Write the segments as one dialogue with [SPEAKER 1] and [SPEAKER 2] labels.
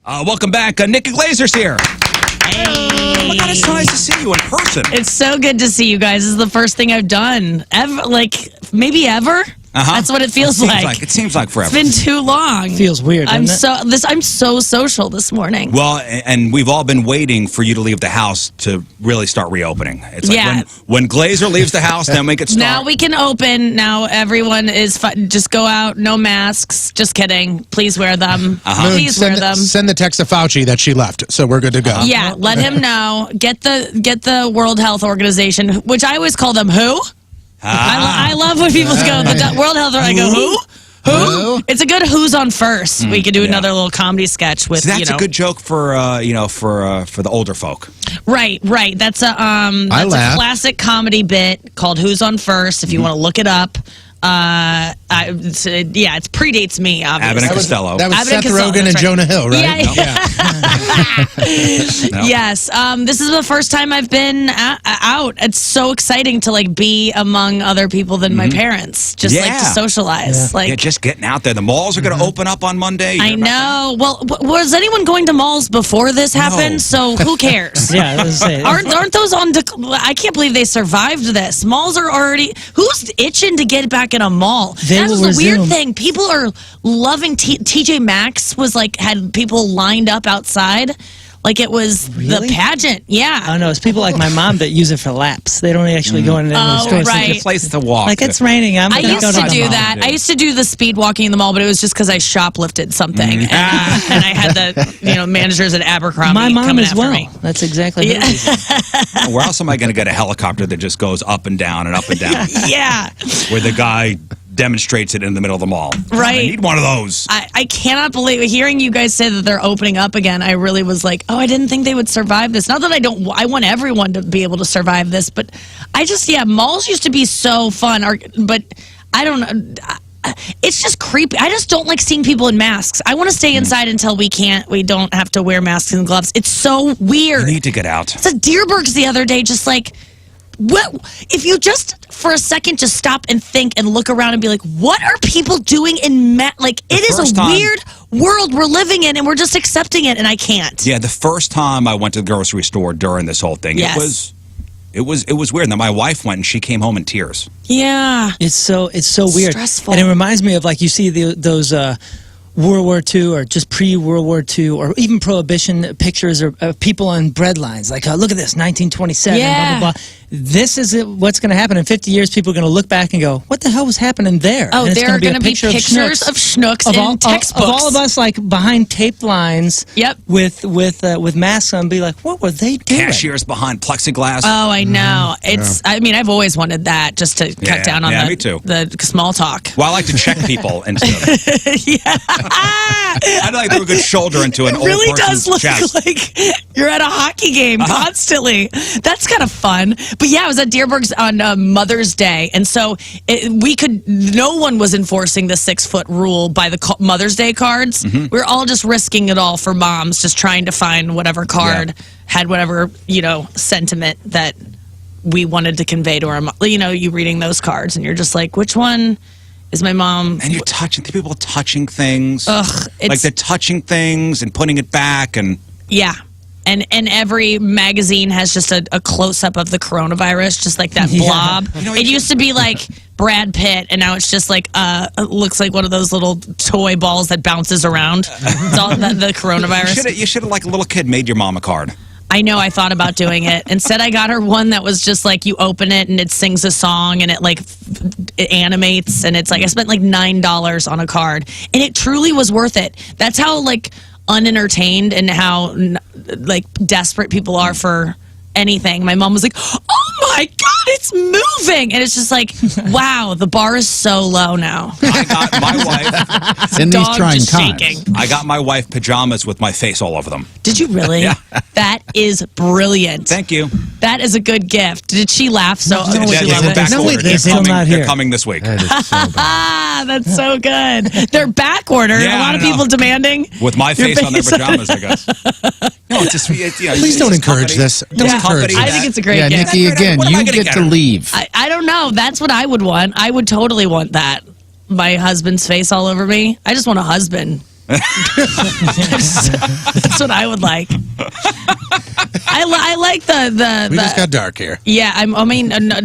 [SPEAKER 1] Welcome back. Nikki Glaser's here.
[SPEAKER 2] Hey.
[SPEAKER 1] Oh my God, it's so nice to see you in person.
[SPEAKER 2] It's so good to see you guys. This is the first thing I've done ever, maybe ever. That's what it feels like.
[SPEAKER 1] It seems like forever.
[SPEAKER 2] It's been too long.
[SPEAKER 3] Feels weird.
[SPEAKER 2] I'm so social this morning.
[SPEAKER 1] Well, and we've all been waiting for you to leave the house to really start reopening. It's like when Glaser leaves the house, then we can start.
[SPEAKER 2] Now we can open. Now everyone is just go out, no masks. Just kidding. Please wear them. Please wear them.
[SPEAKER 4] Send the text to Fauci that she left, so we're good to go.
[SPEAKER 2] Yeah, let him know. Get the World Health Organization, which I always call them who. I love when people go the World Health Organization. I go who? It's a good who's on first. We could do another little comedy sketch with.
[SPEAKER 1] So that's a good joke for for the older folk.
[SPEAKER 2] Right. That's a classic comedy bit called Who's on First. If you want to look it up. It predates me, obviously.
[SPEAKER 1] Abbott and Costello.
[SPEAKER 4] That was
[SPEAKER 2] Abbott
[SPEAKER 4] Seth Rogen and Jonah Hill, right?
[SPEAKER 2] Yeah. Yes. This is the first time I've been out. It's so exciting to be among other people than my parents. Just to socialize.
[SPEAKER 1] Just getting out there. The malls are going to open up on Monday.
[SPEAKER 2] I know. Well, was anyone going to malls before this happened? No. So who cares? Aren't those on? I can't believe they survived this. Malls are already. Who's itching to get back in a mall? That was the weird thing. People are loving TJ Maxx was had people lined up outside. Like it was the pageant. Yeah.
[SPEAKER 3] Oh, no. It's people like my mom that use it for laps. They don't actually go into the store.
[SPEAKER 2] Right.
[SPEAKER 1] It's a place to walk.
[SPEAKER 3] Like it's raining.
[SPEAKER 2] I used to do that. I used to do the speed walking in the mall, but it was just because I shoplifted something. And I had the managers at Abercrombie
[SPEAKER 3] my mom
[SPEAKER 2] coming
[SPEAKER 3] as
[SPEAKER 2] after
[SPEAKER 3] well.
[SPEAKER 2] me.
[SPEAKER 3] That's exactly what it is.
[SPEAKER 1] Where else am I going to get a helicopter that just goes up and down and up and down?
[SPEAKER 2] Yeah.
[SPEAKER 1] Where the guy demonstrates it in the middle of the mall.
[SPEAKER 2] Right.
[SPEAKER 1] I need one of those.
[SPEAKER 2] I cannot believe hearing you guys say that they're opening up again. I really was like, oh, I didn't think they would survive this. Not that I want everyone to be able to survive this, but malls used to be so fun. But I don't know. It's just creepy. I just don't like seeing people in masks. I want to stay inside until we don't have to wear masks and gloves. It's so weird.
[SPEAKER 1] You need to get out.
[SPEAKER 2] It's at Deerbergs the other day, just what if you just for a second just stop and think and look around and be like, what are people doing in it is a weird world we're living in and we're just accepting it, and I can't.
[SPEAKER 1] Yeah, the first time I went to the grocery store during this whole thing, it was weird. And then my wife went and she came home in tears.
[SPEAKER 2] Yeah.
[SPEAKER 3] It's so weird.
[SPEAKER 2] Stressful.
[SPEAKER 3] And it reminds me of you see those World War II or just pre-World War II or even Prohibition pictures of people on bread lines. Look at this, 1927, blah, blah, blah. This is what's going to happen. In 50 years, people are going to look back and go, what the hell was happening there?
[SPEAKER 2] Oh, there are going to be pictures of schnooks in textbooks.
[SPEAKER 3] Of all of us, behind taped lines with masks on, be like, what were they doing?
[SPEAKER 1] Cashiers behind plexiglass.
[SPEAKER 2] Oh, I know. I've always wanted that just to cut down on
[SPEAKER 1] me too.
[SPEAKER 2] The small talk.
[SPEAKER 1] Well, I like to check people instead of I'd like to do a good shoulder into an old person's chest.
[SPEAKER 2] It really does look like you're at a hockey game constantly. That's kind of fun. But yeah, I was at Deerbergs on Mother's Day, and so no one was enforcing the 6-foot rule by the Mother's Day cards. We were all just risking it all for moms, just trying to find whatever card had whatever sentiment that we wanted to convey to our mom. You reading those cards, and you're just like, which one is my mom?
[SPEAKER 1] And you're people touching things.
[SPEAKER 2] Ugh,
[SPEAKER 1] they're touching things and putting it back, and
[SPEAKER 2] And every magazine has just a close-up of the coronavirus, just like that blob. It used to be like Brad Pitt, and now it's just it looks like one of those little toy balls that bounces around. It's all the coronavirus.
[SPEAKER 1] You should have, like a little kid, made your mom a card.
[SPEAKER 2] I know, I thought about doing it. Instead, I got her one that was just you open it and it sings a song and it animates, and it's I spent $9 on a card, and it truly was worth it. That's how unentertained and how desperate people are for anything. My mom was like, oh my God, it's moving. And it's just wow, the bar is so low now.
[SPEAKER 1] I got my wife
[SPEAKER 4] in these trying times.
[SPEAKER 2] Shaking.
[SPEAKER 1] I got my wife pajamas with my face all over them.
[SPEAKER 2] Did you really?
[SPEAKER 1] Yeah.
[SPEAKER 2] That is brilliant.
[SPEAKER 1] Thank you.
[SPEAKER 2] That is a good gift. Did she laugh?
[SPEAKER 3] No,
[SPEAKER 1] they're coming this week.
[SPEAKER 4] That is so bad.
[SPEAKER 2] That's so good. They're back ordered.
[SPEAKER 1] Yeah,
[SPEAKER 2] a lot of people demanding
[SPEAKER 1] with my face on their pajamas, I guess. No, it's just
[SPEAKER 4] please don't encourage this. Don't encourage
[SPEAKER 2] I think it's a great gift.
[SPEAKER 4] Nikki, again, you get to leave.
[SPEAKER 2] I don't know. That's what I would want. I would totally want that. My husband's face all over me. I just want a husband. That's what I would like. I like the.
[SPEAKER 5] We just got dark here.
[SPEAKER 2] Yeah,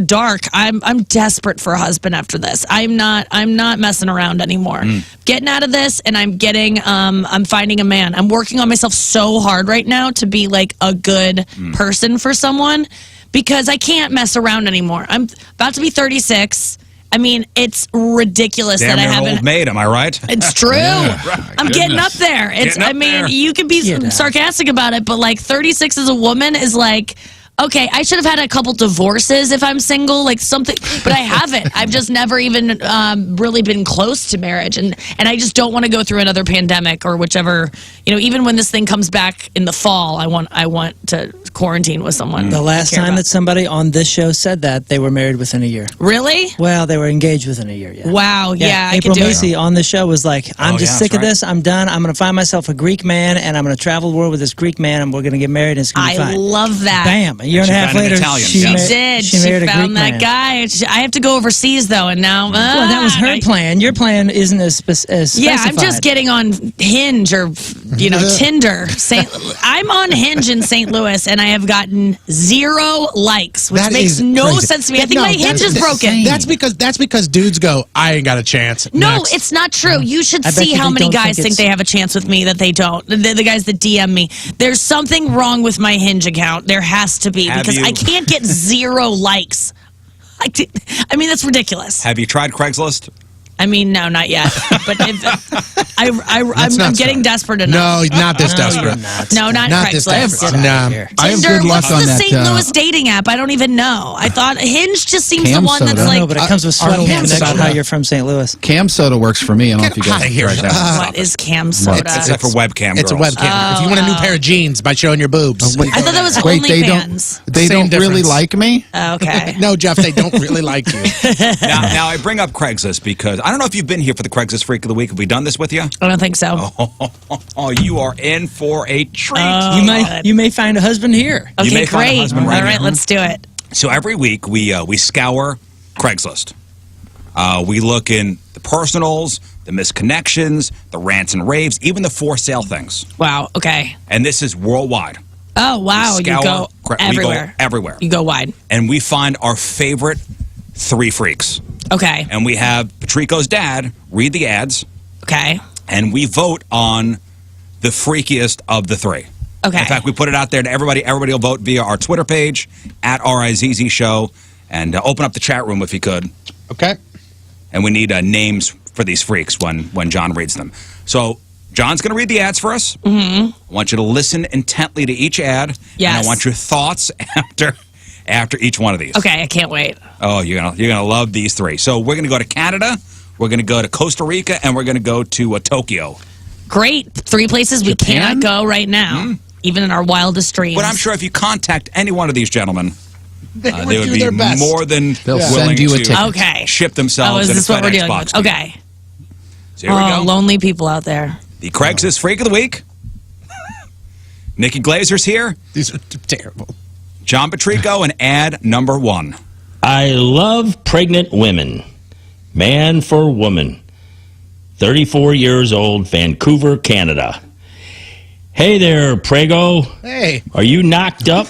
[SPEAKER 2] dark. I'm desperate for a husband after this. I'm not messing around anymore. Getting out of this, and I'm finding a man. I'm working on myself so hard right now to be like a good person for someone because I can't mess around anymore. I'm about to be 36. I mean, it's ridiculous that I haven't.
[SPEAKER 1] Old maid, am I right?
[SPEAKER 2] It's true. I'm getting up there. You can be sarcastic about it, but like 36 as a woman is like, okay, I should have had a couple divorces if I'm single, like something, but I haven't. I've just never even really been close to marriage, and I just don't want to go through another pandemic or whichever. Even when this thing comes back in the fall, I want to quarantine with someone.
[SPEAKER 3] The last time that somebody on this show said that, they were married within a year.
[SPEAKER 2] Really?
[SPEAKER 3] Well, they were engaged within a year. Yeah.
[SPEAKER 2] Wow. Yeah.
[SPEAKER 3] April Macy on the show was like, "I'm just sick of this. I'm done. I'm going to find myself a Greek man, and I'm going to travel the world with this Greek man, and we're going to get married, and it's going to be fine."
[SPEAKER 2] I love that.
[SPEAKER 3] Bam. A year and a half later, she
[SPEAKER 2] found that guy. I have to go overseas though, and now
[SPEAKER 3] well, that was her plan. Your plan isn't as specified.
[SPEAKER 2] Yeah, I'm just getting on Hinge or Tinder. I'm on Hinge in St. Louis, and I have gotten 0 likes, which makes no sense to me. I think my Hinge is broken.
[SPEAKER 5] That's because dudes go, I ain't got a chance.
[SPEAKER 2] No,
[SPEAKER 5] Next.
[SPEAKER 2] It's not true. You should see how many guys think they have a chance with me that they don't. The guys that DM me. There's something wrong with my Hinge account. There has to be because I can't get 0 likes. I mean, that's ridiculous.
[SPEAKER 1] Have you tried Craigslist?
[SPEAKER 2] I mean, no, not yet. But I'm getting desperate enough.
[SPEAKER 5] No, not this desperate.
[SPEAKER 2] No, not Craigslist.
[SPEAKER 5] I have good luck on that.
[SPEAKER 2] What's the St. Louis dating app? I don't even know. I thought Hinge just seems the one that's like.
[SPEAKER 3] No, but it comes with sweatpants about how you're from St. Louis.
[SPEAKER 4] Cam soda works for me. I don't know if you guys
[SPEAKER 5] tried that.
[SPEAKER 2] What is Cam soda?
[SPEAKER 1] It's for webcam.
[SPEAKER 5] It's a webcam. If you want a new pair of jeans by showing your boobs.
[SPEAKER 2] I thought that was OnlyFans.
[SPEAKER 4] They don't really like me?
[SPEAKER 2] Okay.
[SPEAKER 5] No, Jeff, they don't really like you.
[SPEAKER 1] Now I bring up Craigslist because I don't know if you've been here for the Craigslist Freak of the Week. Have we done this with you?
[SPEAKER 2] I don't think so.
[SPEAKER 1] Oh, you are in for a treat.
[SPEAKER 3] You may find a husband here.
[SPEAKER 2] Okay, great. All right, let's do it.
[SPEAKER 1] So every week we scour Craigslist. We look in the personals, the misconnections, the rants and raves, even the for sale things.
[SPEAKER 2] Wow. Okay.
[SPEAKER 1] And this is worldwide.
[SPEAKER 2] Oh wow! You go everywhere.
[SPEAKER 1] We go everywhere.
[SPEAKER 2] You go wide.
[SPEAKER 1] And we find our favorite 3 freaks.
[SPEAKER 2] Okay.
[SPEAKER 1] And we have Patrico's dad read the ads.
[SPEAKER 2] Okay.
[SPEAKER 1] And we vote on the freakiest of the 3.
[SPEAKER 2] Okay.
[SPEAKER 1] In fact, we put it out there to everybody. Everybody will vote via our Twitter page at RIZZ Show, and open up the chat room if you could.
[SPEAKER 5] Okay.
[SPEAKER 1] And we need names for these freaks when John reads them. So John's going to read the ads for us.
[SPEAKER 2] Mm-hmm.
[SPEAKER 1] I want you to listen intently to each ad.
[SPEAKER 2] Yes.
[SPEAKER 1] And I want your thoughts after each one of these.
[SPEAKER 2] Okay, I can't wait.
[SPEAKER 1] Oh, you're gonna love these 3. So we're gonna go to Canada, we're gonna go to Costa Rica, and we're gonna go to Tokyo.
[SPEAKER 2] Great, 3 places we cannot go right now, even in our wildest dreams.
[SPEAKER 1] But I'm sure if you contact any one of these gentlemen, they would be more than willing
[SPEAKER 4] send you a
[SPEAKER 1] to
[SPEAKER 4] ticket.
[SPEAKER 1] ship themselves.
[SPEAKER 2] Is this
[SPEAKER 1] in a
[SPEAKER 2] what we're
[SPEAKER 1] FedEx
[SPEAKER 2] dealing
[SPEAKER 1] box.
[SPEAKER 2] with? Okay.
[SPEAKER 1] So here we go.
[SPEAKER 2] Lonely people out there.
[SPEAKER 1] The Craigslist Freak of the Week. Nikki Glaser's here.
[SPEAKER 5] These are terrible.
[SPEAKER 1] John Patrico and ad number 1.
[SPEAKER 6] I love pregnant women. Man for woman. 34 years old, Vancouver, Canada. Hey there, Prego.
[SPEAKER 5] Hey.
[SPEAKER 6] Are you knocked up?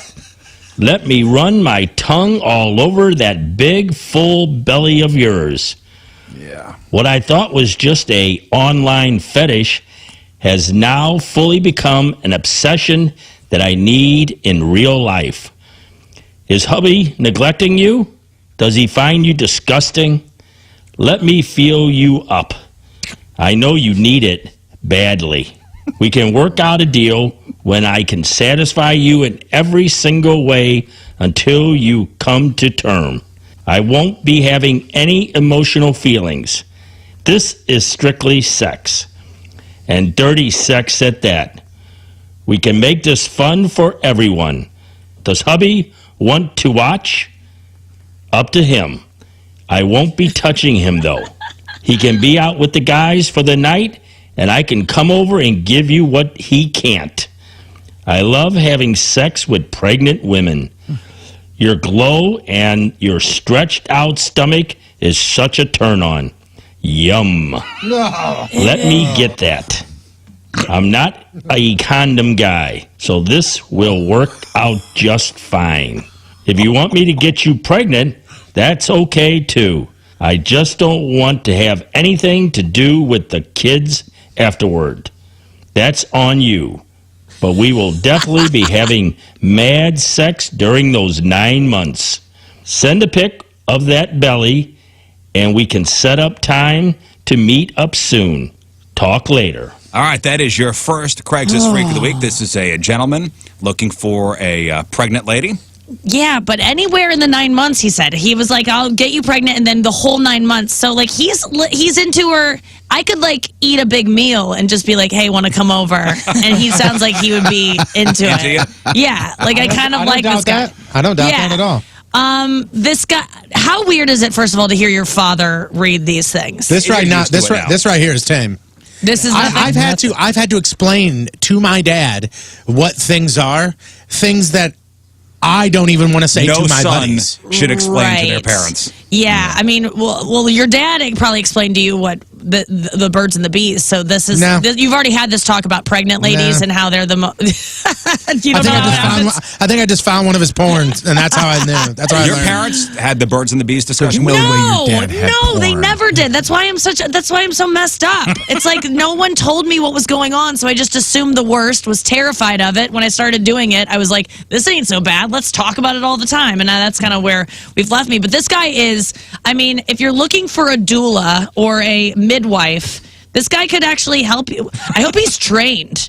[SPEAKER 6] Let me run my tongue all over that big, full belly of yours.
[SPEAKER 4] Yeah.
[SPEAKER 6] What I thought was just a online fetish has now fully become an obsession that I need in real life. Is hubby neglecting you? Does he find you disgusting? Let me feel you up. I know you need it badly. We can work out a deal when I can satisfy you in every single way until you come to term. I won't be having any emotional feelings. This is strictly sex. And dirty sex at that. We can make this fun for everyone. Does hubby want to watch? Up to him. I won't be touching him, though. He can be out with the guys for the night, and I can come over and give you what he can't. I love having sex with pregnant women. Your glow and your stretched out stomach is such a turn on. Yum.
[SPEAKER 5] No.
[SPEAKER 6] Let me get that. I'm not a condom guy, so this will work out just fine. If you want me to get you pregnant, that's okay too. I just don't want to have anything to do with the kids afterward. That's on you. But we will definitely be having mad sex during those 9 months. Send a pic of that belly, and we can set up time to meet up soon. Talk later.
[SPEAKER 1] All right, that is your first Craigslist Freak of the Week. This is a gentleman looking for a pregnant lady.
[SPEAKER 2] Yeah, but anywhere in the 9 months, he said. He was like, I'll get you pregnant, and then the whole 9 months. So, like, he's into her. I could, like, eat a big meal and just be like, hey, want to come over? And he sounds like he would be into it. Yeah, like, I kind of like this guy.
[SPEAKER 5] I don't doubt that at all.
[SPEAKER 2] This guy, how weird is it, first of all, to hear your father read these things?
[SPEAKER 5] This right here is tame.
[SPEAKER 2] This is
[SPEAKER 5] I've had to explain to my dad what things are, things that I don't even want to say to my buddies.
[SPEAKER 1] No son should explain to their parents.
[SPEAKER 2] Yeah, I mean, well, your dad probably explained to you what the birds and the bees. So this is you've already had this talk about pregnant ladies and how they're the you don't know how that happens.
[SPEAKER 5] I think I just found one of his porns, and that's how I knew. That's how
[SPEAKER 1] your parents had the birds and the bees discussion.
[SPEAKER 2] No, they never did. That's why I'm so messed up. It's like no one told me what was going on, so I just assumed the worst. Was terrified of it. When I started doing it, I was like, "This ain't so bad. Let's talk about it all the time." And that's kind of where we've left me. But this guy is. I mean, if you're looking for a doula or a midwife, this guy could actually help you. I hope he's trained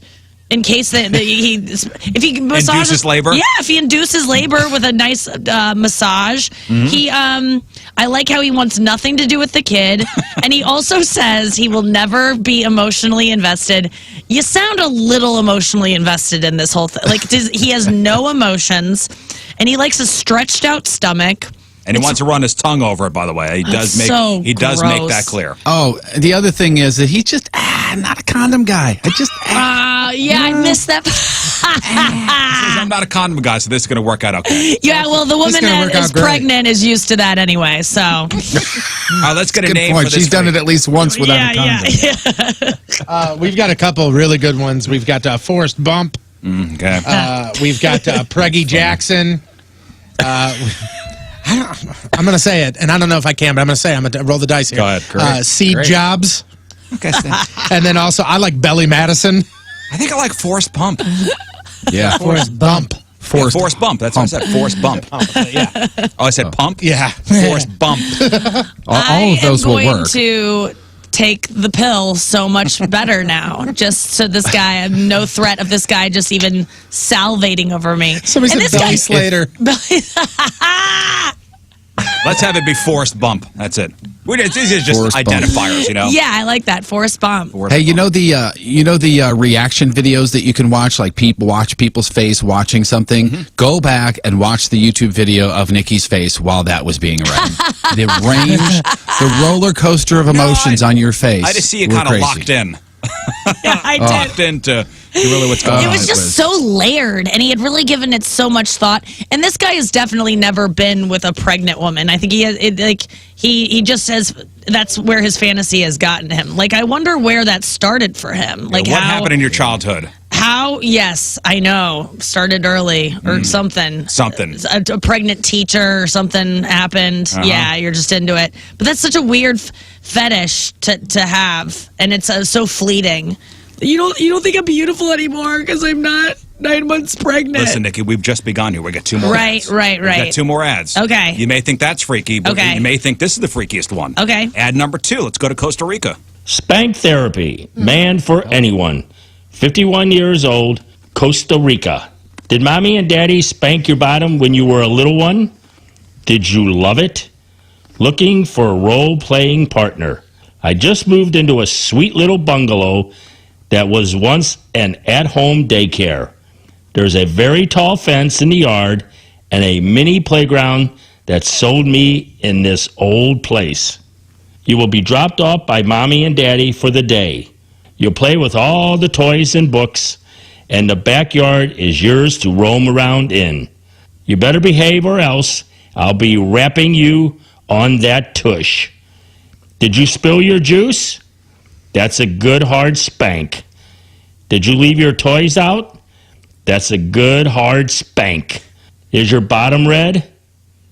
[SPEAKER 2] in case if he
[SPEAKER 1] induces labor.
[SPEAKER 2] Yeah, if he induces labor with a nice massage. I like how he wants nothing to do with the kid, and he also says he will never be emotionally invested. You sound a little emotionally invested in this whole thing. Like he has no emotions, and he likes a stretched out stomach.
[SPEAKER 1] And he wants to run his tongue over it, by the way. He does make that clear.
[SPEAKER 4] Oh, the other thing is that he's just not a condom guy.
[SPEAKER 2] I missed that.
[SPEAKER 1] I'm not a condom guy, so this is going to work out okay.
[SPEAKER 2] Yeah, well, the woman that is pregnant is used to that anyway, so.
[SPEAKER 1] All right, let's get a name for this.
[SPEAKER 4] She's done it at least once without a condom.
[SPEAKER 5] We've got a couple really good ones. We've got Forrest Bump.
[SPEAKER 1] Okay.
[SPEAKER 5] We've got Preggy Jackson. I'm going to say it, and I don't know if I can, but I'm going to say it. I'm going to roll the dice here.
[SPEAKER 1] Go ahead. Great.
[SPEAKER 5] Steve Jobs.
[SPEAKER 1] Okay.
[SPEAKER 5] And then also, I like Belly Madison.
[SPEAKER 1] I think I like Forrest Pump.
[SPEAKER 4] Yeah.
[SPEAKER 5] Forrest Bump.
[SPEAKER 1] Forrest Bump. That's what I said. Forrest Bump.
[SPEAKER 5] Yeah.
[SPEAKER 1] Oh, I said pump?
[SPEAKER 5] Yeah.
[SPEAKER 1] Forrest Bump.
[SPEAKER 4] All of those will work.
[SPEAKER 2] I'm going to take the pill so much better now. Just so this guy, I have no threat of this guy just even salivating over me.
[SPEAKER 5] Somebody said Belly Slater.
[SPEAKER 1] Let's have it be Forrest Bump. That's it. These are just Forrest identifiers, Bump. You know.
[SPEAKER 2] Yeah, I like that Forrest Bump.
[SPEAKER 4] Hey, you know the reaction videos that you can watch, like watch people's face watching something. Go back and watch the YouTube video of Nikki's face while that was being read. The range, the roller coaster of emotions on your face.
[SPEAKER 1] I just see you kind of locked in.
[SPEAKER 2] Yeah, I did.
[SPEAKER 1] Locked into really what's going on.
[SPEAKER 2] It was just so layered, and he had really given it so much thought. And this guy has definitely never been with a pregnant woman. I think he has. He just says that's where his fantasy has gotten him. Like, I wonder where that started for him. Like,
[SPEAKER 1] what happened in your childhood?
[SPEAKER 2] Yes, I know. Started early or something.
[SPEAKER 1] Something.
[SPEAKER 2] A pregnant teacher or something happened. Yeah, you're just into it. But that's such a weird fetish to have, and it's so fleeting. You don't think I'm beautiful anymore because I'm not 9 months pregnant.
[SPEAKER 1] Listen, Nikki, we've just begun here. We got two more ads.
[SPEAKER 2] Right.
[SPEAKER 1] We got two more ads.
[SPEAKER 2] Okay.
[SPEAKER 1] You may think that's freaky, but you may think this is the freakiest one.
[SPEAKER 2] Okay.
[SPEAKER 1] Ad number 2. Let's go to Costa Rica.
[SPEAKER 6] Spank therapy, man for anyone. 51 years old, Costa Rica. Did mommy and daddy spank your bottom when you were a little one? Did you love it? Looking for a role-playing partner. I just moved into a sweet little bungalow that was once an at-home daycare. There's a very tall fence in the yard and a mini playground that sold me in this old place. You will be dropped off by mommy and daddy for the day. You'll play with all the toys and books, and the backyard is yours to roam around in. You better behave or else I'll be wrapping you on that tush. Did you spill your juice? That's a good hard spank. Did you leave your toys out? That's a good hard spank. Is your bottom red?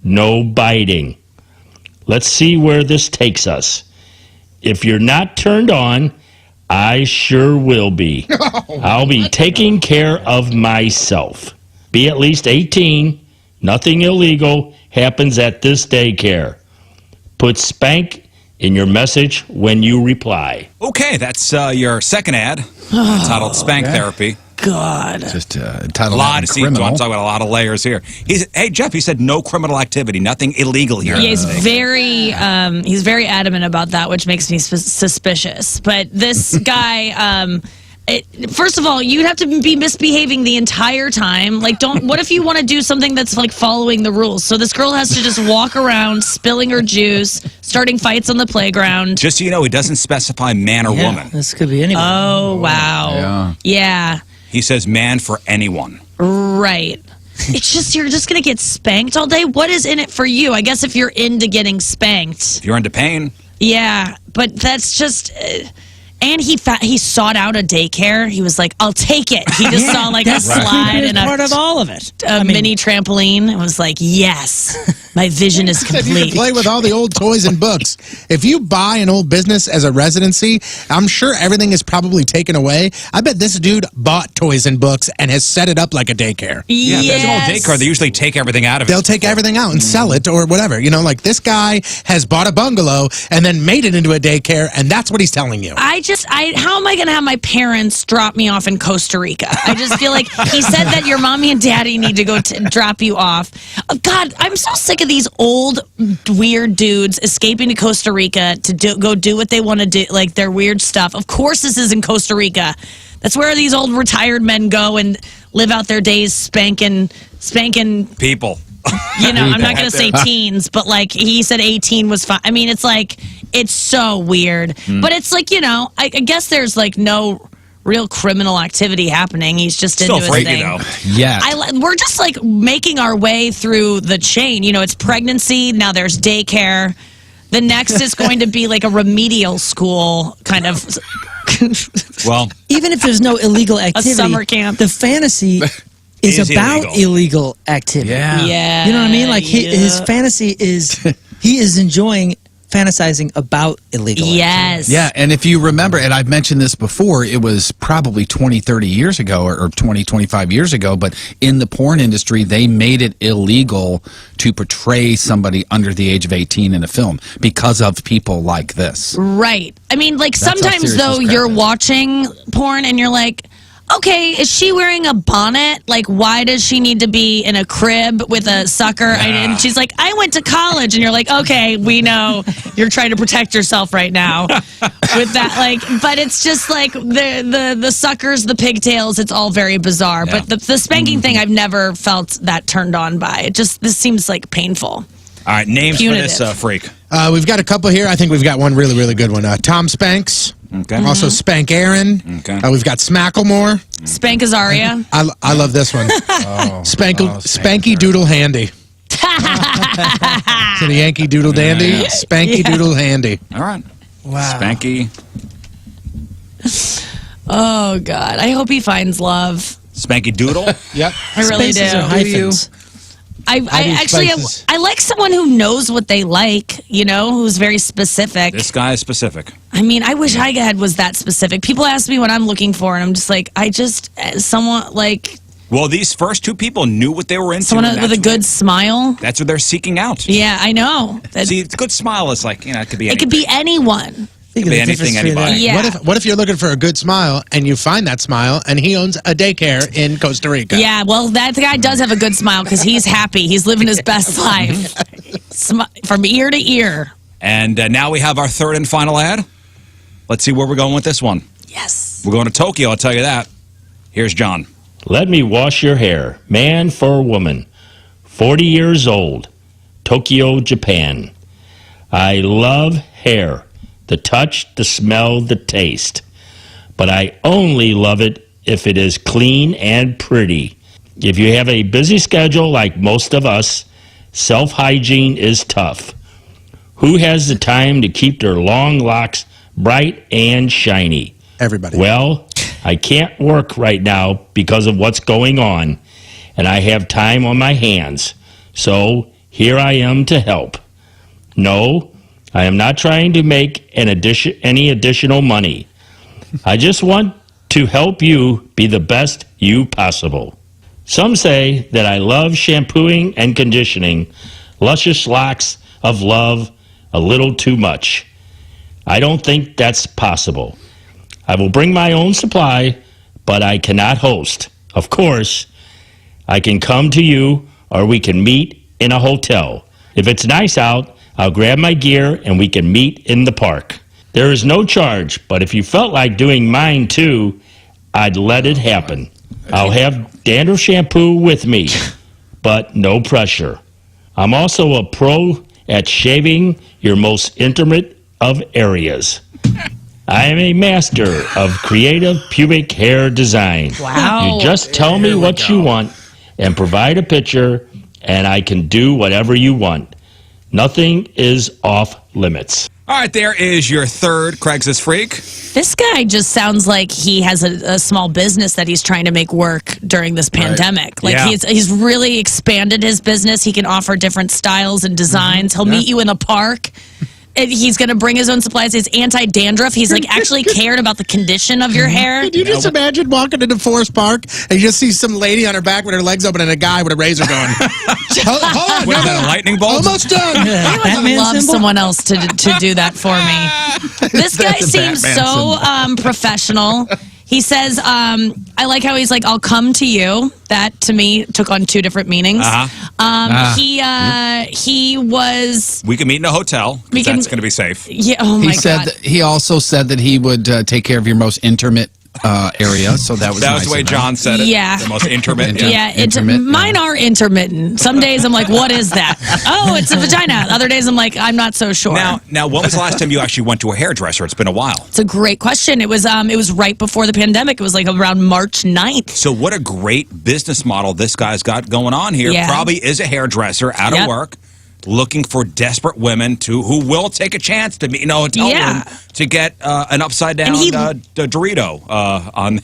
[SPEAKER 6] No biting. Let's see where this takes us. If you're not turned on, I sure will be. I'll be taking care of myself. Be at least 18. Nothing illegal happens at this daycare. Put spank in your message when you reply.
[SPEAKER 1] Okay, that's your second ad entitled Spank Therapy.
[SPEAKER 2] God.
[SPEAKER 4] Just
[SPEAKER 1] A
[SPEAKER 4] entitled
[SPEAKER 1] lot. See, I'm
[SPEAKER 4] criminal.
[SPEAKER 1] talking about a lot of layers here. Hey, Jeff, he said no criminal activity, nothing illegal here.
[SPEAKER 2] Yeah, he's very adamant about that, which makes me suspicious. But this guy, first of all, you'd have to be misbehaving the entire time. Like, what if you want to do something that's like following the rules? So this girl has to just walk around spilling her juice, starting fights on the playground.
[SPEAKER 1] Just so you know, he doesn't specify man or woman.
[SPEAKER 3] This could be anyone.
[SPEAKER 2] Oh, wow. Yeah.
[SPEAKER 1] He says man for anyone.
[SPEAKER 2] Right. It's just, you're just going to get spanked all day? What is in it for you? I guess if you're into getting spanked.
[SPEAKER 1] If you're into pain.
[SPEAKER 2] Yeah, but that's just... and he sought out a daycare. He was like, I'll take it. He just saw like a slide and
[SPEAKER 3] part of all of it.
[SPEAKER 2] a mini trampoline and was like, yes, my vision is
[SPEAKER 5] Said you
[SPEAKER 2] complete.
[SPEAKER 5] can play with all the old toys and books. If you buy an old business as a residency, I'm sure everything is probably taken away. I bet this dude bought toys and books and has set it up like a daycare.
[SPEAKER 1] Yeah, if there's an old
[SPEAKER 2] Yes.
[SPEAKER 1] daycare, they usually take everything out of it.
[SPEAKER 5] They'll take everything out and sell it or whatever. You know, like this guy has bought a bungalow and then made it into a daycare, and that's what he's telling you.
[SPEAKER 2] How am I going to have my parents drop me off in Costa Rica? I just feel like he said that your mommy and daddy need to go drop you off. God, I'm so sick of these old, weird dudes escaping to Costa Rica to go do what they want to do, like their weird stuff. Of course this is in Costa Rica. That's where these old retired men go and live out their days spanking
[SPEAKER 1] people.
[SPEAKER 2] You know, I'm not going to say teens, but like he said 18 was fine. I mean, it's like, it's so weird. But it's like, you know, I guess there's like no real criminal activity happening. He's just
[SPEAKER 1] Still
[SPEAKER 2] into his
[SPEAKER 1] freaky,
[SPEAKER 2] thing.
[SPEAKER 1] though.
[SPEAKER 4] Yeah.
[SPEAKER 2] We're just like making our way through the chain. You know, it's pregnancy. Now there's daycare. The next is going to be like a remedial school kind of.
[SPEAKER 1] Well,
[SPEAKER 3] Even if there's no illegal activity,
[SPEAKER 2] summer camp.
[SPEAKER 3] the fantasy is
[SPEAKER 1] Is
[SPEAKER 3] about
[SPEAKER 1] illegal.
[SPEAKER 3] illegal activity.
[SPEAKER 4] Yeah.
[SPEAKER 2] Yeah.
[SPEAKER 3] You know what I mean? Like his fantasy is he is enjoying fantasizing about illegal activity.
[SPEAKER 2] Yes.
[SPEAKER 4] Yeah, and if you remember, and I've mentioned this before, it was probably 20, 30 years ago or 20, 25 years ago, but in the porn industry, they made it illegal to portray somebody under the age of 18 in a film because of people like this.
[SPEAKER 2] Right. I mean, like
[SPEAKER 4] That's how
[SPEAKER 2] sometimes
[SPEAKER 4] serious
[SPEAKER 2] though
[SPEAKER 4] this crap
[SPEAKER 2] you're
[SPEAKER 4] is.
[SPEAKER 2] watching porn and you're like, okay, is she wearing a bonnet? Like, why does she need to be in a crib with a sucker? And she's like, I went to college. And you're like, okay, we know you're trying to protect yourself right now with that. Like, but it's just like the suckers, the pigtails, it's all very bizarre.
[SPEAKER 1] Yeah.
[SPEAKER 2] But the spanking thing, I've never felt that turned on by. This seems like painful.
[SPEAKER 1] all right, names
[SPEAKER 2] Punitive.
[SPEAKER 1] for this freak.
[SPEAKER 5] We've got a couple here. I think we've got one really, really good one. Tom Spanks.
[SPEAKER 1] Okay.
[SPEAKER 5] Also Spank Aaron.
[SPEAKER 1] Okay.
[SPEAKER 5] We've got Smacklemore.
[SPEAKER 2] Spank Azaria.
[SPEAKER 5] I love this one. Spanky Doodle Handy. So the Yankee Doodle Dandy. Spanky Doodle Handy.
[SPEAKER 1] All right.
[SPEAKER 3] Wow.
[SPEAKER 1] Spanky.
[SPEAKER 2] Oh, God. I hope he finds love.
[SPEAKER 1] Spanky Doodle.
[SPEAKER 5] Yep.
[SPEAKER 2] I really
[SPEAKER 3] Spaces
[SPEAKER 2] do.
[SPEAKER 3] are hyphens.
[SPEAKER 2] I like someone who knows what they like, you know, who's very specific.
[SPEAKER 1] This guy is specific.
[SPEAKER 2] I mean, I wish I was that specific. People ask me what I'm looking for, and I'm just like, someone like
[SPEAKER 1] Well, these first two people knew what they were into.
[SPEAKER 2] someone
[SPEAKER 1] and
[SPEAKER 2] with a
[SPEAKER 1] that's
[SPEAKER 2] good smile.
[SPEAKER 1] That's what they're seeking out.
[SPEAKER 2] Yeah, I know.
[SPEAKER 1] See, it's a good smile is like, you know, it could be
[SPEAKER 2] It could be anyone.
[SPEAKER 3] Think of
[SPEAKER 1] Be
[SPEAKER 3] the
[SPEAKER 1] anything,
[SPEAKER 3] difference between
[SPEAKER 1] anybody.
[SPEAKER 3] that.
[SPEAKER 2] Yeah.
[SPEAKER 5] What if you're looking for a good smile and you find that smile and he owns a daycare in Costa Rica?
[SPEAKER 2] Yeah, well, that guy does have a good smile because he's happy. He's living his best life. From ear to ear.
[SPEAKER 1] And now we have our third and final ad. Let's see where we're going with this one.
[SPEAKER 2] Yes.
[SPEAKER 1] We're going to Tokyo, I'll tell you that. Here's John.
[SPEAKER 6] Let me wash your hair. Man for woman. 40 years old. Tokyo, Japan. I love hair. The touch, the smell, the taste. But I only love it if it is clean and pretty. If you have a busy schedule like most of us, self-hygiene is tough. Who has the time to keep their long locks bright and shiny?
[SPEAKER 5] Everybody.
[SPEAKER 6] Well, I can't work right now because of what's going on, and I have time on my hands. So here I am to help. No, I am not trying to make any additional money. I just want to help you be the best you possible. Some say that I love shampooing and conditioning, luscious locks of love a little too much. I don't think that's possible. I will bring my own supply, but I cannot host. Of course, I can come to you or we can meet in a hotel. If it's nice out, I'll grab my gear and we can meet in the park. There is no charge, but if you felt like doing mine too, I'd let it happen. I'll have dandruff shampoo with me, but no pressure. I'm also a pro at shaving your most intimate of areas. I am a master of creative pubic hair design.
[SPEAKER 2] Wow.
[SPEAKER 6] You just tell me what you want and provide a picture, and I can do whatever you want. Nothing is off limits.
[SPEAKER 1] All right, there is your third Craigslist freak.
[SPEAKER 2] This guy just sounds like he has a small business that he's trying to make work during this pandemic. Like
[SPEAKER 1] Yeah.
[SPEAKER 2] he's really expanded his business. He can offer different styles and designs. He'll meet you in the park. And he's going to bring his own supplies. He's anti-dandruff. He's like actually cared about the condition of your hair.
[SPEAKER 5] Could you just imagine walking into Forest Park and you just see some lady on her back with her legs open and a guy with a razor going, hold on,
[SPEAKER 1] What is that, a lightning bolt?
[SPEAKER 5] almost done.
[SPEAKER 2] I would
[SPEAKER 3] Batman
[SPEAKER 2] love
[SPEAKER 3] symbol?
[SPEAKER 2] someone else to do that for me. This guy
[SPEAKER 5] That's a
[SPEAKER 2] seems
[SPEAKER 5] Batman
[SPEAKER 2] so professional. He says, I like how he's like, I'll come to you. That, to me, took on two different meanings. He was...
[SPEAKER 1] We can meet in a hotel, 'cause
[SPEAKER 2] We can-
[SPEAKER 1] that's going to be safe.
[SPEAKER 2] Yeah, oh my
[SPEAKER 4] He said
[SPEAKER 2] God.
[SPEAKER 4] that, he also said that he would take care of your most intimate area. So that was
[SPEAKER 1] That
[SPEAKER 4] nice
[SPEAKER 1] was the way
[SPEAKER 4] of him.
[SPEAKER 1] John said it.
[SPEAKER 2] Yeah.
[SPEAKER 1] The most intermittent.
[SPEAKER 2] Yeah,
[SPEAKER 4] Intermittent,
[SPEAKER 2] mine are intermittent. Some days I'm like, what is that? Oh, it's a vagina. Other days I'm like, I'm not so sure.
[SPEAKER 1] Now, when was the last time you actually went to a hairdresser? It's been a while.
[SPEAKER 2] It's a great question. It was right before the pandemic. It was like around March 9th.
[SPEAKER 1] So what a great business model this guy's got going on here.
[SPEAKER 2] Yeah.
[SPEAKER 1] Probably is a hairdresser out of
[SPEAKER 2] Yep.
[SPEAKER 1] work, looking for desperate women who will take a chance to meet in a hotel
[SPEAKER 2] Yeah.
[SPEAKER 1] room to get an upside down
[SPEAKER 2] And he-
[SPEAKER 1] Dorito on.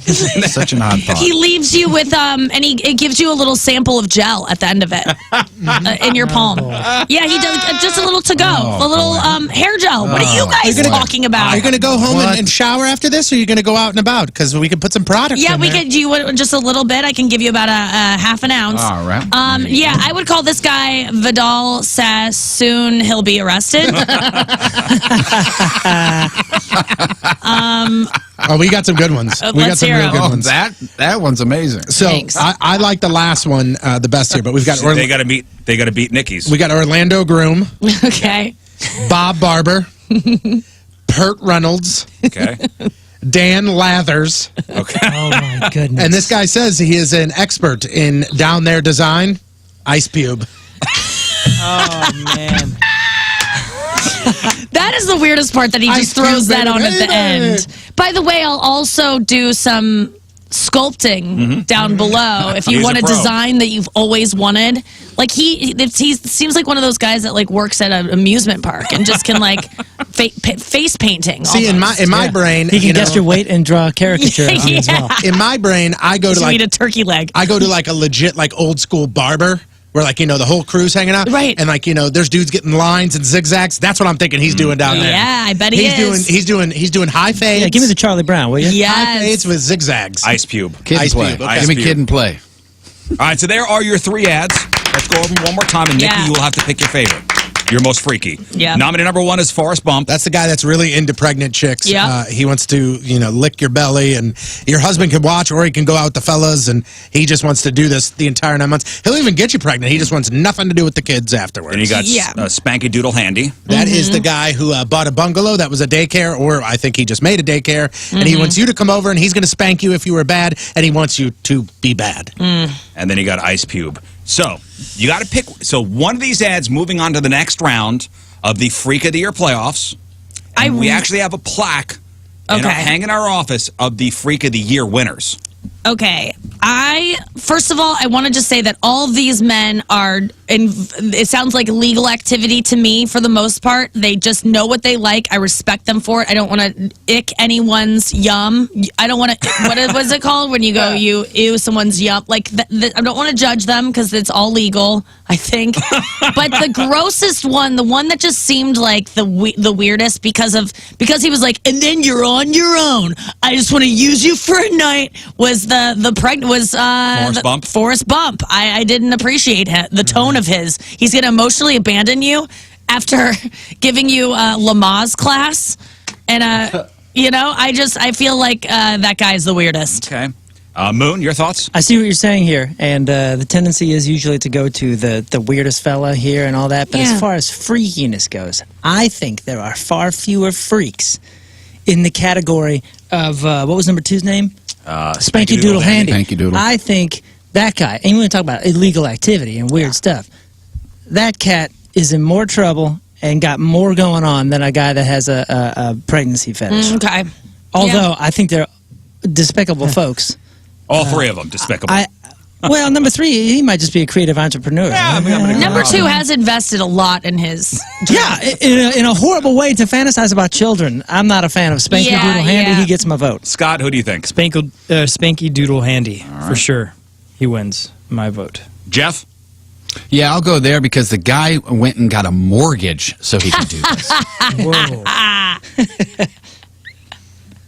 [SPEAKER 4] Such an odd thought.
[SPEAKER 2] He leaves you with and it gives you a little sample of gel at the end of it in your palm. Yeah, he does just a little to go, a little hair gel. What are you guys talking about?
[SPEAKER 5] Are you going to go home
[SPEAKER 4] What?
[SPEAKER 5] and shower after this, or are you going to go out and about? Because we can put some product
[SPEAKER 2] Yeah,
[SPEAKER 5] in
[SPEAKER 2] we
[SPEAKER 5] there.
[SPEAKER 2] could. Do you want just a little bit? I can give you about a half an ounce.
[SPEAKER 4] All right.
[SPEAKER 2] Yeah, I would call this guy Vidal Sassoon. He'll be arrested.
[SPEAKER 5] Oh, we got some good ones. We got
[SPEAKER 2] let's
[SPEAKER 5] some
[SPEAKER 2] hear
[SPEAKER 5] real
[SPEAKER 2] 'em.
[SPEAKER 5] good
[SPEAKER 4] Oh,
[SPEAKER 5] ones.
[SPEAKER 4] that one's amazing.
[SPEAKER 5] So
[SPEAKER 2] Thanks.
[SPEAKER 5] I like the last one the best here, but we've got
[SPEAKER 1] They got to meet. They got to beat Nikki's.
[SPEAKER 5] we got Orlando Groom,
[SPEAKER 2] Okay.
[SPEAKER 5] Bob Barber, Pert Reynolds,
[SPEAKER 1] Okay.
[SPEAKER 5] Dan Lathers,
[SPEAKER 1] Okay.
[SPEAKER 3] Oh my goodness.
[SPEAKER 5] and this guy says he is an expert in down there design, ice pube.
[SPEAKER 3] Oh man.
[SPEAKER 2] That is the weirdest part, that he
[SPEAKER 5] Ice
[SPEAKER 2] just throws
[SPEAKER 5] cube,
[SPEAKER 2] that on at the
[SPEAKER 5] baby.
[SPEAKER 2] end. By the way, I'll also do some sculpting down below if you
[SPEAKER 1] He's
[SPEAKER 2] want
[SPEAKER 1] a
[SPEAKER 2] a
[SPEAKER 1] pro.
[SPEAKER 2] design that you've always wanted. Like he seems like one of those guys that like works at an amusement park and just can like face painting.
[SPEAKER 5] See, in my
[SPEAKER 2] almost.
[SPEAKER 5] brain,
[SPEAKER 3] He can
[SPEAKER 5] you know,
[SPEAKER 3] guess your weight and draw a caricature on it as well.
[SPEAKER 5] in my brain, I go to
[SPEAKER 2] You
[SPEAKER 5] like
[SPEAKER 2] eat a turkey leg.
[SPEAKER 5] I go to like a legit like old school barber. Where like, you know, the whole crew's hanging out.
[SPEAKER 2] Right.
[SPEAKER 5] And like, you know, there's dudes getting lines and zigzags. That's what I'm thinking he's doing down there.
[SPEAKER 2] Yeah, I bet he is.
[SPEAKER 5] He's doing high fades.
[SPEAKER 3] Yeah, give me the Charlie Brown, will you?
[SPEAKER 5] high fades
[SPEAKER 2] Yes.
[SPEAKER 5] with zigzags.
[SPEAKER 1] Ice pube.
[SPEAKER 4] Kid and
[SPEAKER 5] Ice
[SPEAKER 4] play.
[SPEAKER 5] cube, okay.
[SPEAKER 4] Give me
[SPEAKER 1] Ice
[SPEAKER 4] kid and play.
[SPEAKER 1] All right, so there are your three ads. Let's go over them one more time, and Nikki,
[SPEAKER 2] Yeah.
[SPEAKER 1] you will have to pick your favorite. Your most freaky.
[SPEAKER 2] Yeah.
[SPEAKER 1] Nominee number one is Forrest Bump.
[SPEAKER 5] That's the guy that's really into pregnant chicks.
[SPEAKER 2] Yeah.
[SPEAKER 5] He wants to, you know, lick your belly, and your husband can watch, or he can go out with the fellas, and he just wants to do this the entire 9 months. He'll even get you pregnant. He just wants nothing to do with the kids afterwards.
[SPEAKER 1] And you got
[SPEAKER 2] Yeah.
[SPEAKER 1] Spanky Doodle Handy.
[SPEAKER 5] That is the guy who bought a bungalow that was a daycare, or I think he just made a daycare, and he wants you to come over, and he's going to spank you if you were bad, and he wants you to be bad.
[SPEAKER 1] And then you got Ice Pube. So you got to pick. So one of these ads moving on to the next round of the Freak of the Year playoffs. And we actually have a plaque
[SPEAKER 2] Okay.
[SPEAKER 1] hanging in our office of the Freak of the Year winners.
[SPEAKER 2] Okay. First of all, I want to just say that all of these men are, it sounds like legal activity to me for the most part. They just know what they like. I respect them for it. I don't want to ick anyone's yum. I don't want to, what was it called when you go, you ew someone's yum? Like, I don't want to judge them because it's all legal, I think. But the grossest one, the one that just seemed like the weirdest because he was like, and then you're on your own. I just want to use you for a night, was the pregnant, was Forrest Bump. I didn't appreciate the tone of his. He's going to emotionally abandon you after giving you Lamaze class. And, I feel like that guy's the weirdest.
[SPEAKER 1] Okay. Moon, your thoughts?
[SPEAKER 3] I see what you're saying here, and the tendency is usually to go to the weirdest fella here and all that, but as far as freakiness goes, I think there are far fewer freaks in the category of, what was number 2's name? Spanky Doodle Handy.
[SPEAKER 4] Spanky Doodle.
[SPEAKER 3] I think that guy, and we're going to talk about illegal activity and weird stuff, that cat is in more trouble and got more going on than a guy that has a pregnancy fetish.
[SPEAKER 2] Okay.
[SPEAKER 3] Although, I think they're despicable folks.
[SPEAKER 1] All three of them, despicable.
[SPEAKER 3] Well, number 3, he might just be a creative entrepreneur.
[SPEAKER 1] Yeah,
[SPEAKER 2] Number 2 has invested a lot in his.
[SPEAKER 3] Yeah, in a horrible way to fantasize about children. I'm not a fan of Spanky Doodle Handy. He gets my vote.
[SPEAKER 1] Scott, who do you think?
[SPEAKER 7] Spanky Doodle Handy, for sure. He wins my vote.
[SPEAKER 1] Jeff?
[SPEAKER 4] Yeah, I'll go there because the guy went and got a mortgage so he could do this.
[SPEAKER 7] Whoa.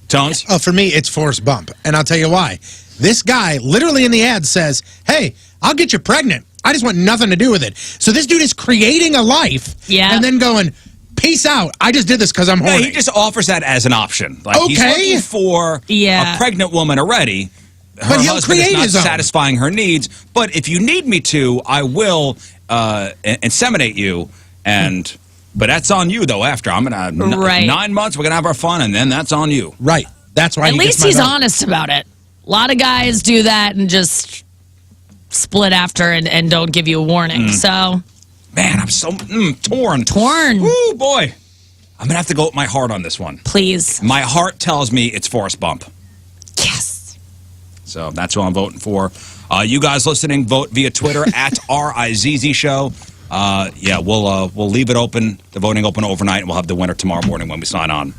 [SPEAKER 1] Tones?
[SPEAKER 5] Oh, for me, it's Forrest Bump. And I'll tell you why. This guy literally in the ad says, hey, I'll get you pregnant. I just want nothing to do with it. So this dude is creating a life and then going, peace out. I just did this because I'm horny.
[SPEAKER 1] Yeah, he just offers that as an option. Like, he's looking for a pregnant woman already. But
[SPEAKER 5] he'll create his own.
[SPEAKER 1] Satisfying her needs. But if you need me to, I will inseminate you. But that's on you, though, after. I'm going to, 9 months, we're going to have our fun, and then that's on you.
[SPEAKER 5] Right. That's why
[SPEAKER 2] At least he's honest about it. A lot of guys do that and just split after and don't give you a warning. So,
[SPEAKER 1] man, I'm so torn. Ooh, boy. I'm going to have to go with my heart on this one.
[SPEAKER 2] Please.
[SPEAKER 1] My heart tells me it's Forrest Bump.
[SPEAKER 2] Yes.
[SPEAKER 1] So that's who I'm voting for. You guys listening, vote via Twitter at RIZZ Show. We'll leave it open, the voting open overnight, and we'll have the winner tomorrow morning when we sign on.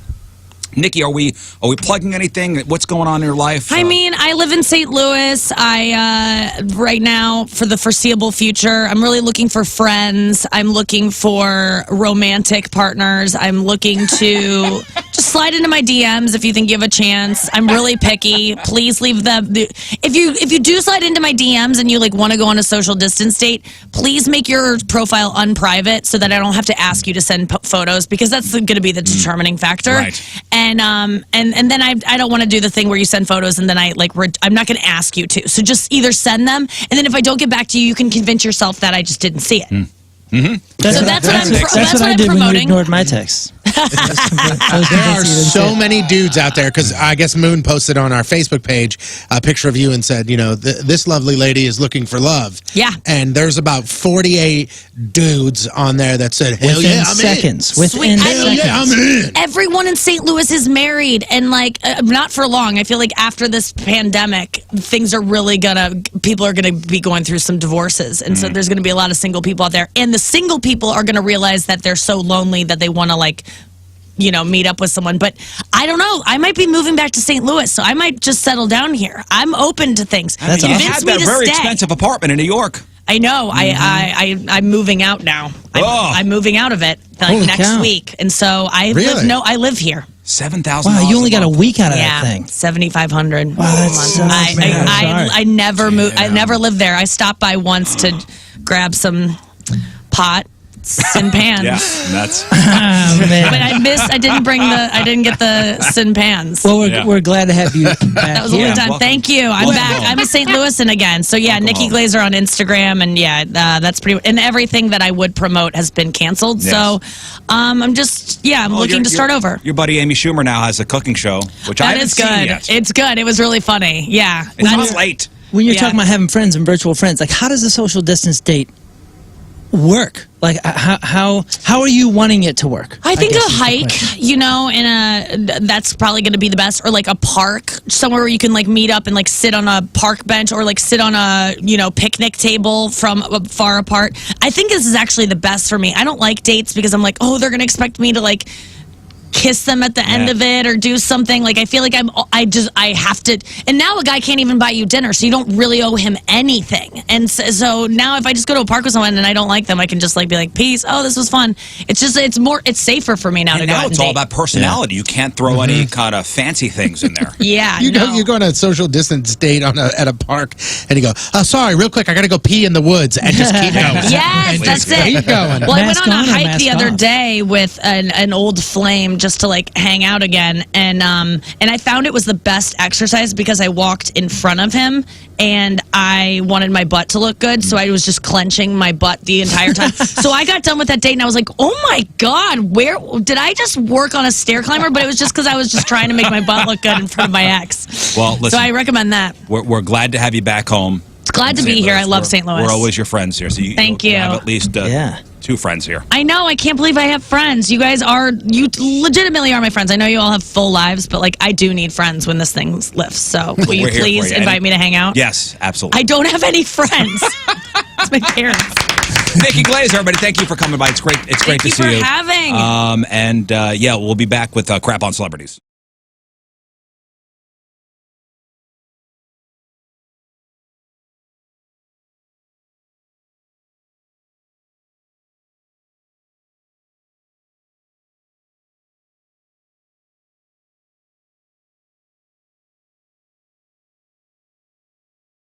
[SPEAKER 1] Nikki, are we plugging anything? What's going on in your life?
[SPEAKER 2] I mean, I live in St. Louis. Right now, for the foreseeable future, I'm really looking for friends. I'm looking for romantic partners. I'm looking to just slide into my DMs if you think you have a chance. I'm really picky. Please leave them. If you do slide into my DMs and you want to go on a social distance date, please make your profile unprivate so that I don't have to ask you to send photos, because that's going to be the determining factor.
[SPEAKER 1] Right.
[SPEAKER 2] And then I don't want to do the thing where you send photos and then I'm not going to ask you to. So just either send them, and then if I don't get back to you, you can convince yourself that I just didn't see it. That's what
[SPEAKER 3] I did when you ignored my texts.
[SPEAKER 5] There are so many dudes out there, because I guess Moon posted on our Facebook page a picture of you and said, this lovely lady is looking for love.
[SPEAKER 2] Yeah.
[SPEAKER 5] And there's about 48 dudes on there that said, hell yeah, I'm in.
[SPEAKER 3] Within seconds.
[SPEAKER 5] Yeah, I'm in.
[SPEAKER 2] Everyone in St. Louis is married, and not for long. I feel like after this pandemic, things are really people are gonna be going through some divorces, and so there's gonna be a lot of single people out there, and the single people are gonna realize that they're so lonely that they want to meet up with someone. But I don't know. I might be moving back to St. Louis, so I might just settle down here. I'm open to things.
[SPEAKER 1] You had that very expensive apartment in New York.
[SPEAKER 2] I know. I'm moving out now. I'm moving out of it next week, and so I live here.
[SPEAKER 1] $7,000.
[SPEAKER 3] Wow, you only got a week out of that thing.
[SPEAKER 2] $7,500.
[SPEAKER 3] Wow, that's so
[SPEAKER 2] I never moved. I never lived there. I stopped by once to grab some pot and pans.
[SPEAKER 1] Yeah, that's.
[SPEAKER 2] But I didn't get the sin pans.
[SPEAKER 3] Well, we're glad to have you back.
[SPEAKER 2] That was a long time. Thank you. I'm back. I'm a St. Louisan again. So Nikki Glaser on Instagram, and that's pretty. And everything that I would promote has been canceled. Yes. So I'm just I'm looking to start over.
[SPEAKER 1] Your buddy Amy Schumer now has a cooking show, which I haven't seen yet.
[SPEAKER 2] It's good. It was really funny. Yeah,
[SPEAKER 1] it's late.
[SPEAKER 3] When you're talking about having friends and virtual friends, how does a social distance date work? Like, how are you wanting it to work?
[SPEAKER 2] I think
[SPEAKER 3] guess
[SPEAKER 2] a
[SPEAKER 3] is the
[SPEAKER 2] hike,
[SPEAKER 3] question.
[SPEAKER 2] that's probably going to be the best, or like a park, somewhere where you can like meet up and like sit on a park bench or like sit on a, picnic table from far apart. I think this is actually the best for me. I don't like dates because I'm like, oh, they're going to expect me to like kiss them at the end of it or do something. Like, I feel like I have to. And now a guy can't even buy you dinner, so you don't really owe him anything. And so now if I just go to a park with someone and I don't like them, I can just like be like, peace. Oh, this was fun. It's just, it's safer for me now to go out and
[SPEAKER 1] it's
[SPEAKER 2] date.
[SPEAKER 1] all about personality. You can't throw any kind of fancy things in there.
[SPEAKER 5] You go on a social distance date at a park, and you go, oh, sorry, real quick, I got to go pee in the woods, and just keep going.
[SPEAKER 2] Yes, that's it.
[SPEAKER 5] Keep going.
[SPEAKER 2] Well, I went on a
[SPEAKER 3] Mask on or
[SPEAKER 2] hike the
[SPEAKER 3] mask
[SPEAKER 2] other
[SPEAKER 3] off?
[SPEAKER 2] day with an old flame just to like hang out again, and I found it was the best exercise because I walked in front of him and I wanted my butt to look good, so I was just clenching my butt the entire time. So I got done with that date and I was like, oh my God, where did I just work on a stair climber? But it was just because I was just trying to make my butt look good in front of my ex.
[SPEAKER 1] Well, listen,
[SPEAKER 2] so I recommend that.
[SPEAKER 1] We're glad to have you back home.
[SPEAKER 2] Glad to be here. I love St. Louis.
[SPEAKER 1] We're always your friends here. So
[SPEAKER 2] Thank you.
[SPEAKER 1] Have at least two friends here.
[SPEAKER 2] I know. I can't believe I have friends. You legitimately are my friends. I know you all have full lives, but like I do need friends when this thing lifts. So will you please invite me to hang out?
[SPEAKER 1] Yes, absolutely.
[SPEAKER 2] I don't have any friends. It's my parents.
[SPEAKER 1] Nikki Glaser, everybody, thank you for coming by. It's great. It's great to see you.
[SPEAKER 2] Thank you for having.
[SPEAKER 1] We'll be back with Crap on Celebrities.